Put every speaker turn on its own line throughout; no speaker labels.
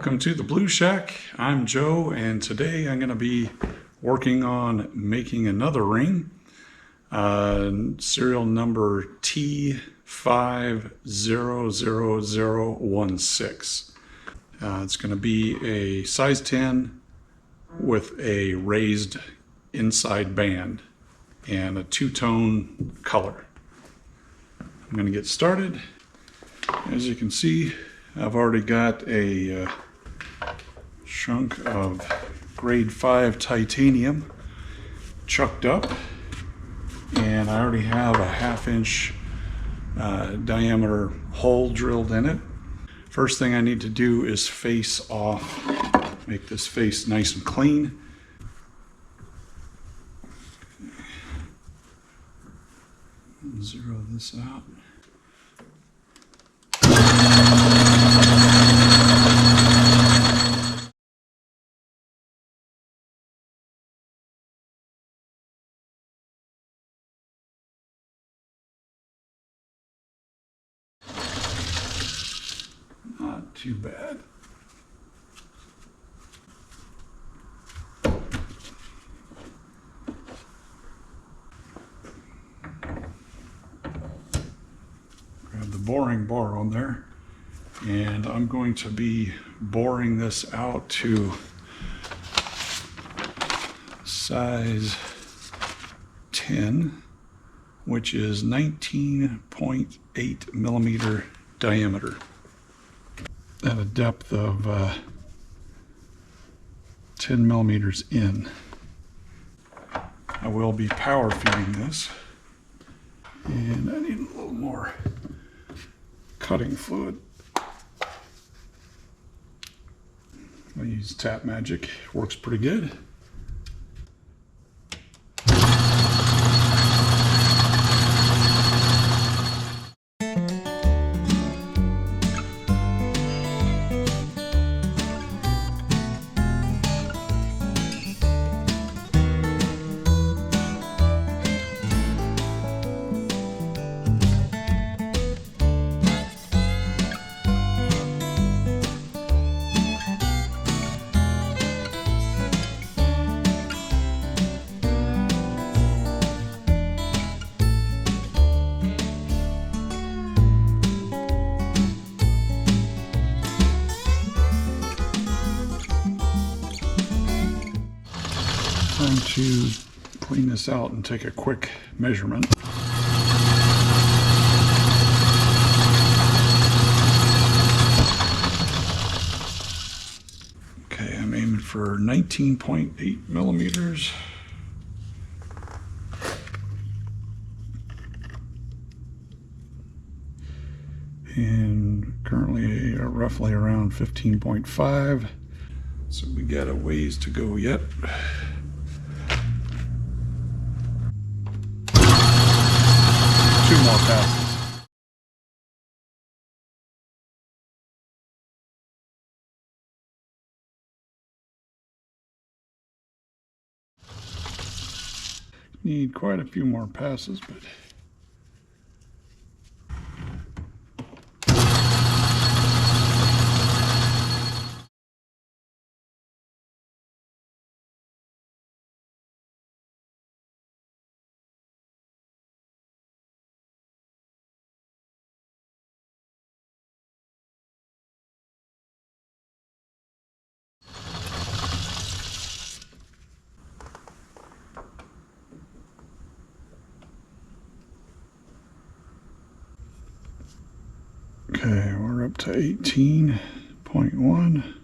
Welcome to the Blue Shack. I'm Joe, and today I'm going to be working on making another ring, serial number T500016. It's going to be a size 10 with a raised inside band and a two-tone color. I'm going to get started. As you can see, I've already got a chunk of grade 5 titanium chucked up, and I already have a 1/2 inch diameter hole drilled in it. First thing I need to do is face off, make this face nice and clean. Zero this out. Not too bad. Grab the boring bar on there, and I'm going to be boring this out to size 10, which is 19.8 millimeter diameter at a depth of 10 millimeters in. I will be power feeding this, and I need a little more cutting fluid. I use Tap Magic, works pretty good. Time to clean this out and take a quick measurement. Okay, I'm aiming for 19.8 millimeters. And currently roughly around 15.5. So we got a ways to go yet. Two more passes. Need quite a few more passes, but okay, we're up to 18.1.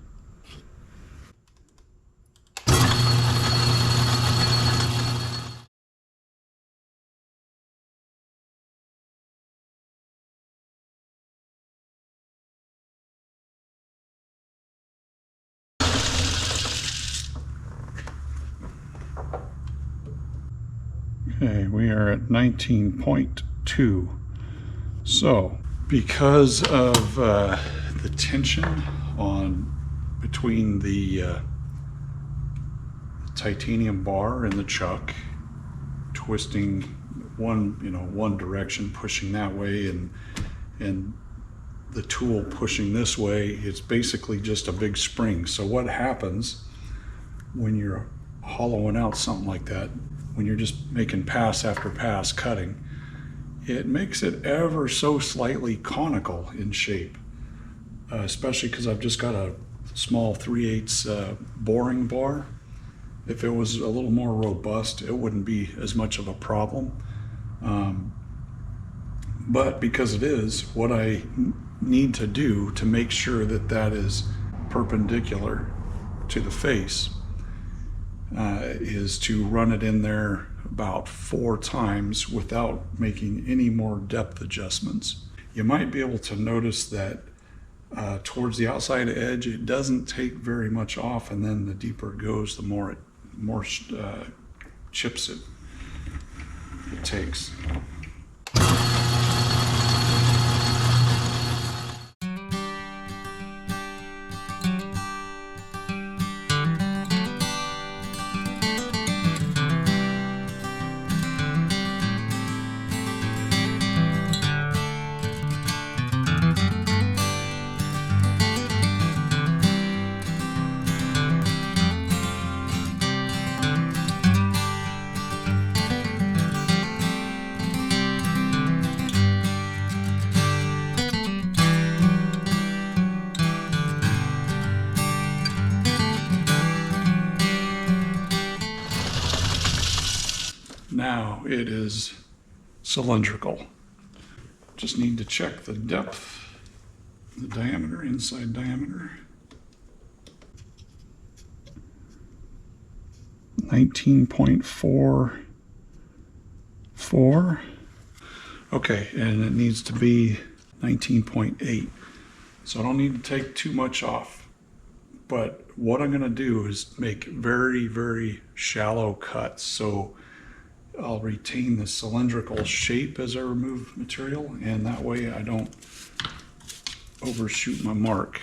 Okay, we are at 19.2. So, because of the tension between the titanium bar and the chuck, twisting one direction, pushing that way, and the tool pushing this way, it's basically just a big spring. So what happens when you're hollowing out something like that, when you're just making pass after pass cutting, it makes it ever so slightly conical in shape, especially because I've just got a small 3/8 boring bar. If it was a little more robust, it wouldn't be as much of a problem. But because it is, what I need to do to make sure that that is perpendicular to the face is to run it in there about 4 times without making any more depth adjustments. You might be able to notice that towards the outside edge, it doesn't take very much off, and then the deeper it goes, the more chips it takes. Now it is cylindrical. Just need to check the depth, the diameter, inside diameter. 19.44. Okay, and it needs to be 19.8. So I don't need to take too much off. But what I'm going to do is make very, very shallow cuts. So I'll retain the cylindrical shape as I remove material, and that way I don't overshoot my mark.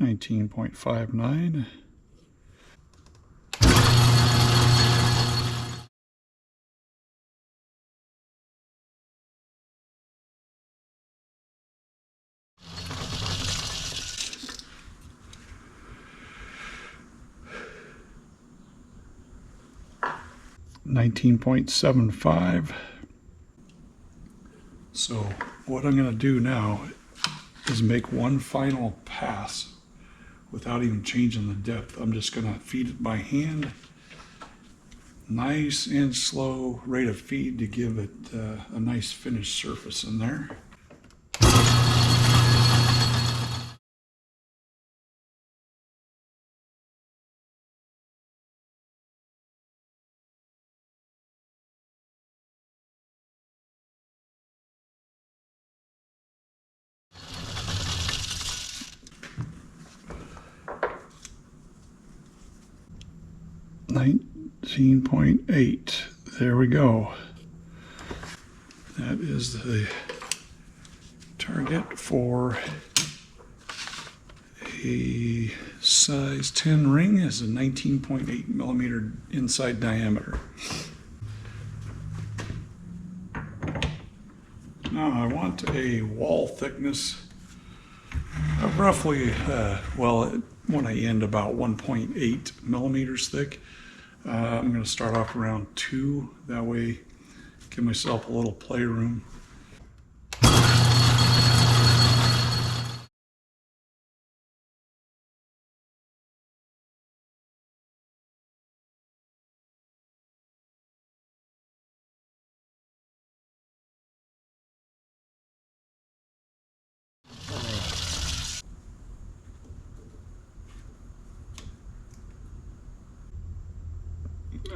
$19.59. $19.75. So what I'm going to do now is make one final pass without even changing the depth. I'm just going to feed it by hand, nice and slow rate of feed to give it a nice finished surface in there. $19.8. There we go. That is the target for a size 10 ring. Is a 19.8 millimeter inside diameter. Now I want a wall thickness of roughly, when I end about 1.8 millimeters thick. I'm going to start off around 2, that way give myself a little playroom.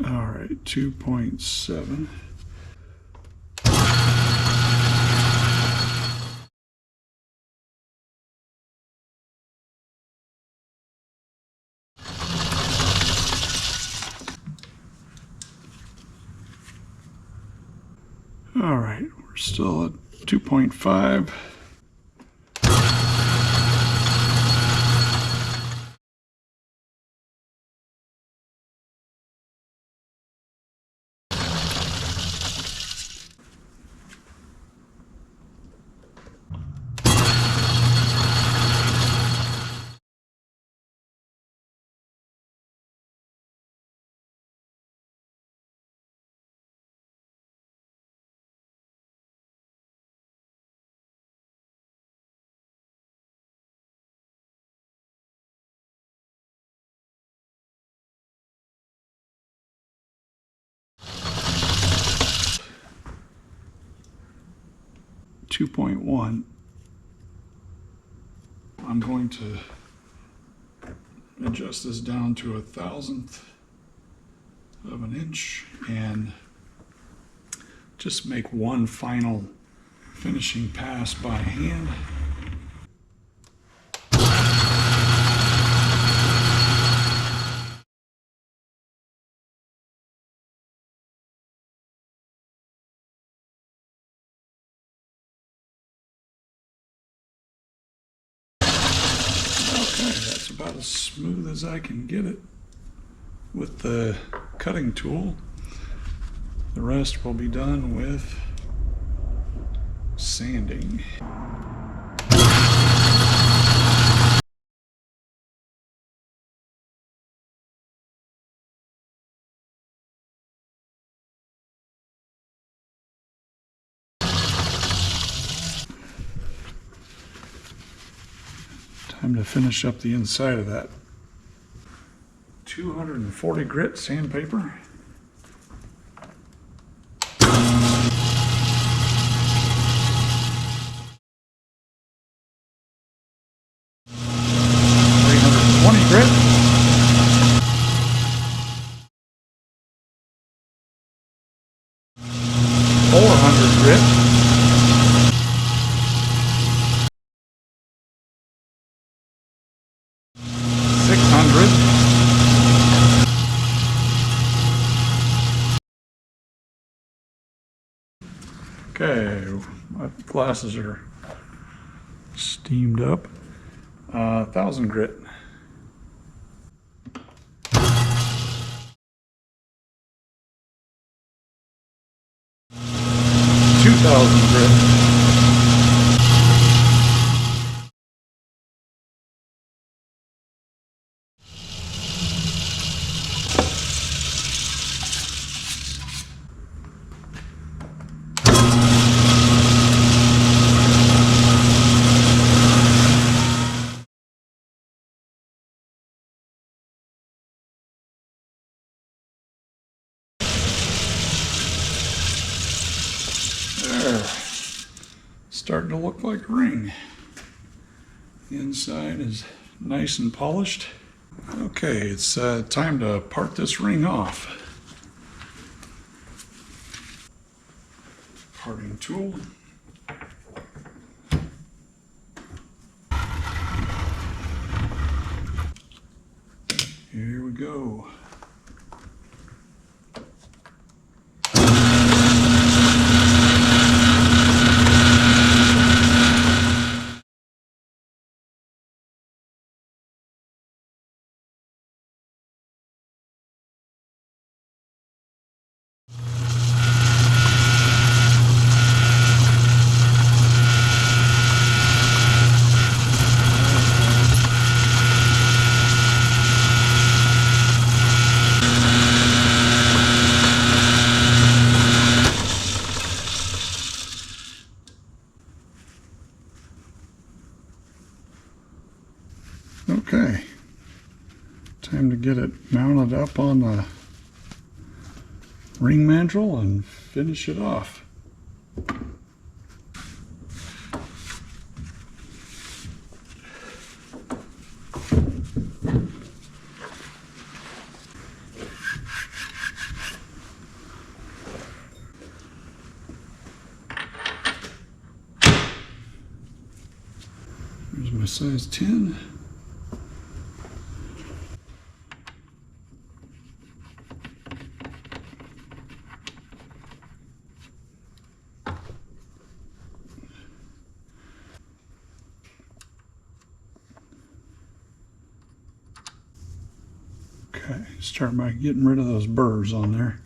All right, 2.7. All right, we're still at 2.5. .1. I'm going to adjust this down to 1/1000th of an inch and just make one final finishing pass by hand. Okay, that's about as smooth as I can get it with the cutting tool. The rest will be done with sanding. Time to finish up the inside of that. 240 grit sandpaper. Grit. 400 grit. 600. Okay, my glasses are steamed up. 1,000 grit. 2,000 grit. 'There. Starting to look like a ring. The inside is nice and polished. Okay, it's time to part this ring off. Parting tool. Here we go. Okay, time to get it mounted up on the ring mandrel and finish it off. Here's my size 10. Okay, start by getting rid of those burrs on there.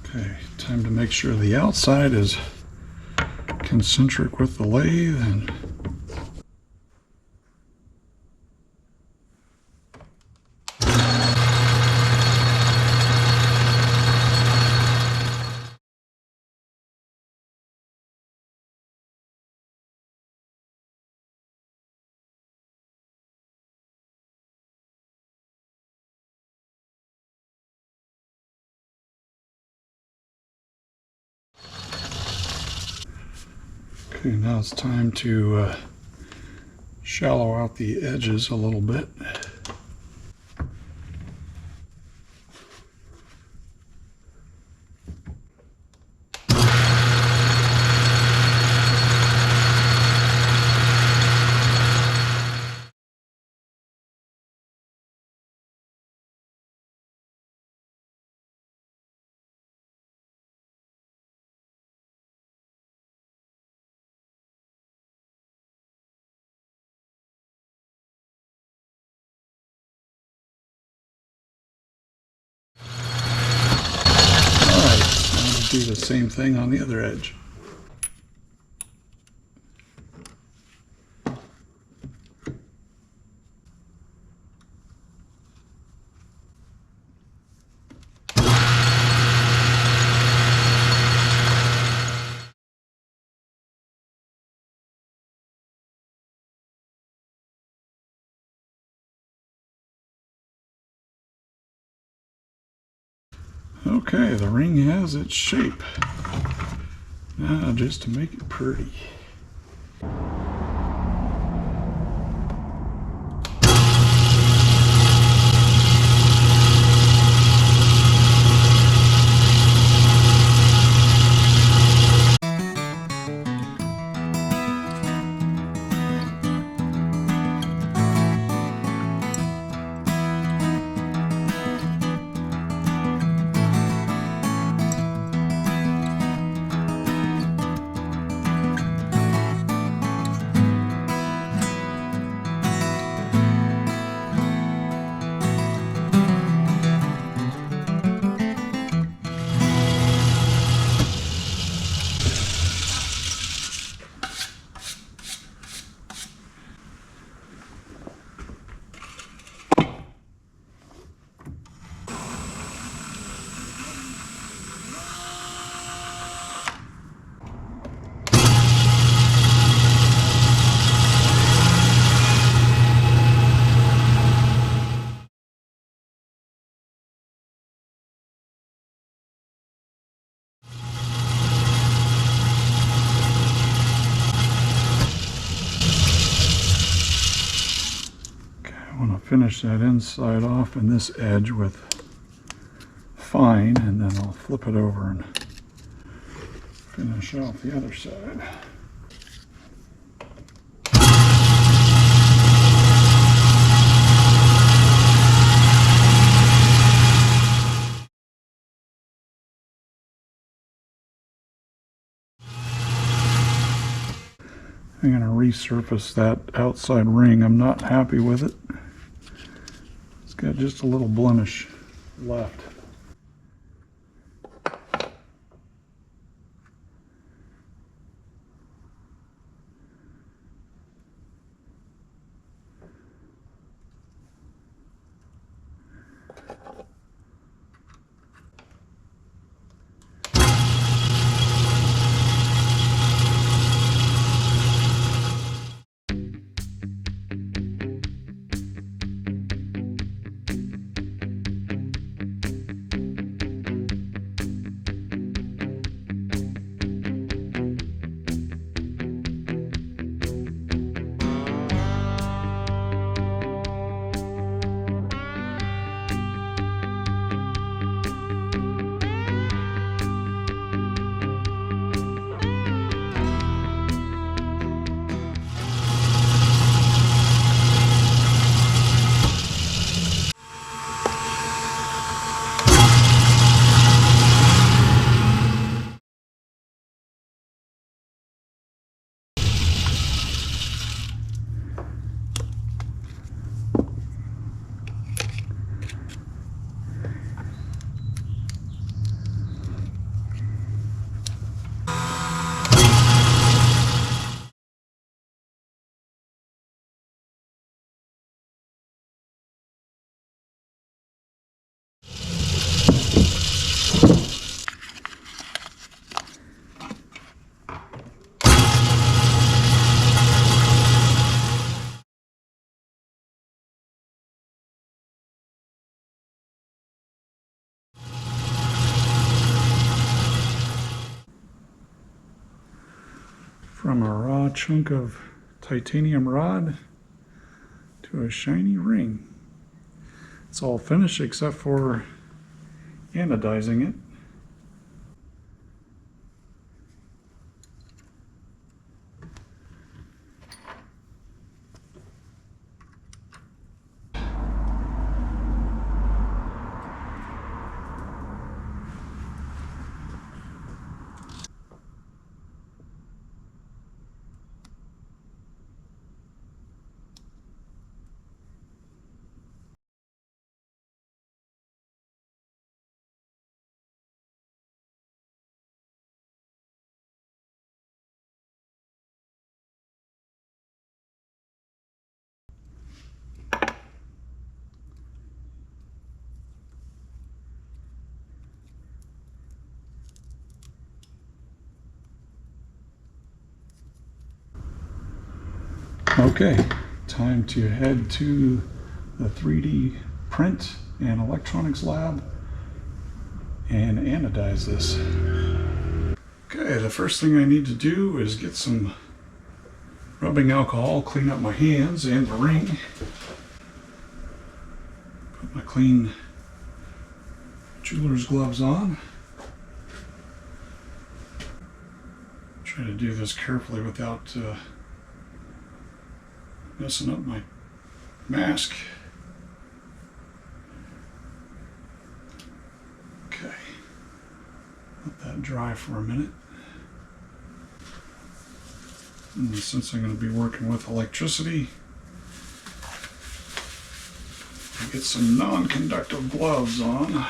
Okay, time to make sure the outside is concentric with the lathe. And okay, now it's time to shallow out the edges a little bit. Do the same thing on the other edge. Okay, the ring has its shape. Now just to make it pretty. I want to finish that inside off and this edge with fine, and then I'll flip it over and finish off the other side. I'm going to resurface that outside ring. I'm not happy with it. It's got just a little blemish left. From a raw chunk of titanium rod to a shiny ring. It's all finished except for anodizing it. Okay, time to head to the 3D print and electronics lab and anodize this. Okay, the first thing I need to do is get some rubbing alcohol, clean up my hands and the ring. Put my clean jeweler's gloves on. Try to do this carefully without messing up my mask. Okay, let that dry for a minute. And since I'm going to be working with electricity, I'll get some non-conductive gloves on.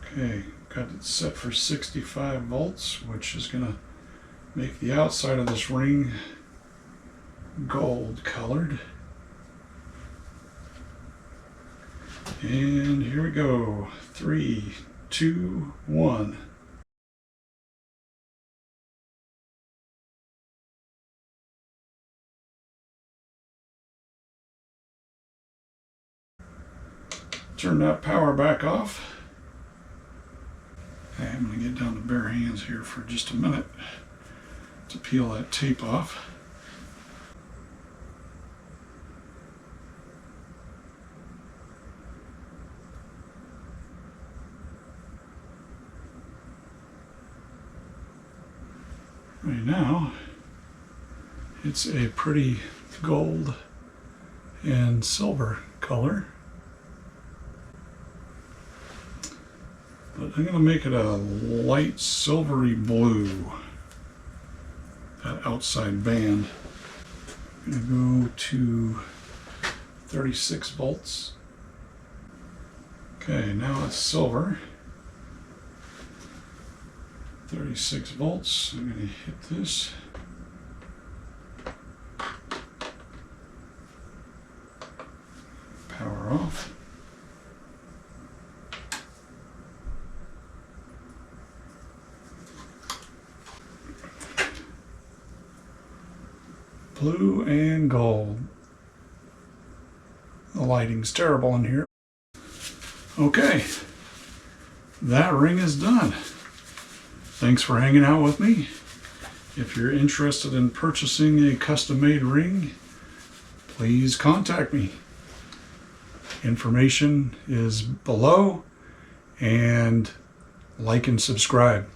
Okay, got it set for 65 volts, which is going to make the outside of this ring gold colored. And here we go. 3, 2, 1. Turn that power back off. Okay, I'm going to get down to bare hands here for just a minute to peel that tape off. Right now, it's a pretty gold and silver color. But I'm going to make it a light silvery blue, that outside band. I'm going to go to 36 volts. Okay, now it's silver. 36 volts. I'm going to hit this. Power off. Blue and gold. The lighting's terrible in here. Okay, that ring is done. Thanks for hanging out with me. If you're interested in purchasing a custom-made ring, please contact me. Information is below, and like and subscribe.